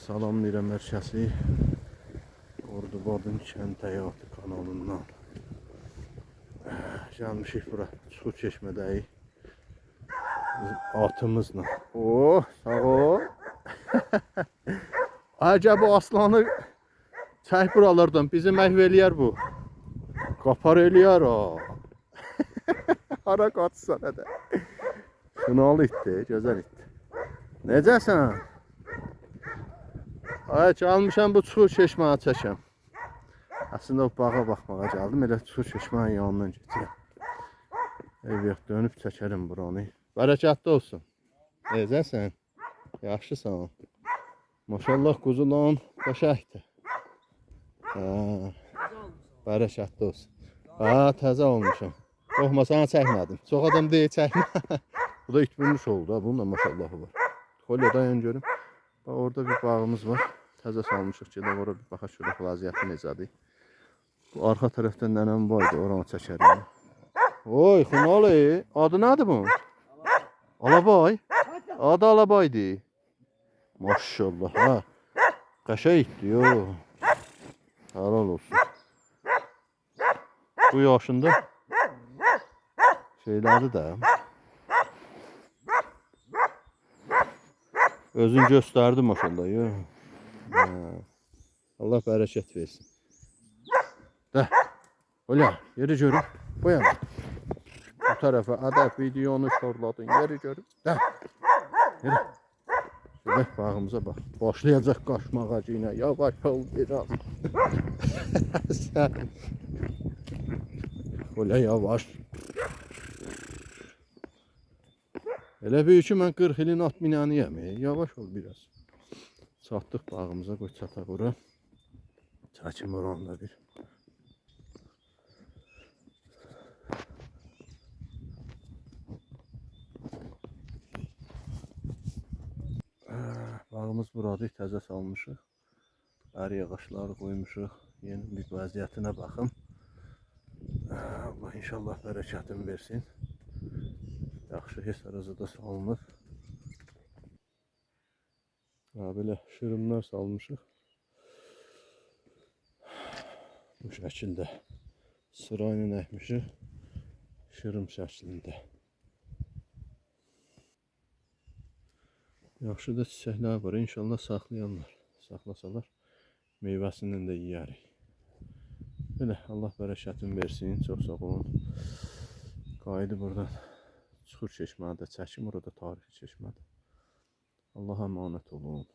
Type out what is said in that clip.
Salamlayıram hər kəsi. Ordubadın kənd həyatı kanalından. Gəlmişik bura, Çuxur Çeşmədəyik. Atımızla. Oh, sağ ol. Acaba bu aslanı çək buralardan bizi məhv eləyər bu. Qapar eləyər o. Hara qaçsa nədə. Şınalı itdi, gözəl itdi. Necəsən? Ay, gəlmişəm bu Çuxur Çeşməyə çəkəm. Aslında o bağa baxmağa gəldim, elə Çuxur Çeşməyin yanından keçirəm. Ev yox, dönüb çəkərim buranı. Bərəkətli olsun. Necəsən? Yaxşısan? Maşallah quzulan qəşəkdir. Bərəkətli olsun. Təzə olmuşam. Qorxmasan çəkmədim. Çox adam deyil çəkmə. Bu da itmirmiş oldu. Bunun da maşallahı var. Kolya dayan görüm. Orada bir bağımız var. Təzə salmışıq ki, ora bir baxaq şurada vəziyyəti necədir. Bu arxa tərəfdən nənəm vardı, oranı çəkərim. Oy, Xunalı, adı nədir bu? Alabay. Adı Alabaydı. Maşallah, ha. Qəşəng itdi, yo. Helal olsun. Bu yaşında şeyləri də. Özün göstərdi maşallah, yo. Allah bərəkət versin. Də, öyle, yeri görüm. Bu yana. Bu tarafa adab videonu şorladın, yeri görüm. Də, yeri. Şöyle bağımıza bak. Başlayacaq qaçmağa yine. Yavaş ol biraz. Sen. Öyle yavaş. Elə bir ki, mən 40 ilin at minanıyam. Yavaş ol biraz. Çatdıq bağımıza, qoy çataq ora. Çəkim oranda bir. Bağımız buradır, təzə salmışıq. Əri ağaçları qoymuşuq. Yeni bir vəziyyətinə baxın. Allah inşallah bərəkətini versin. Yaxşı, heç arasında salınır. Belə şırımlar salmışıq. Bu şəkildə sırayla əkmişik. Şırım şəklində. Yaxşı da çiçəklər var. İnşallah saxlayanlar. Saxlasalar meyvəsindən də yeyərik. Belə Allah bərəkətini versin. Çox sağ olun. Qayıdı buradan Çuxur Çeşmədə çəkim. Orada tarixi çeşmədir. Allah'a emanet olun.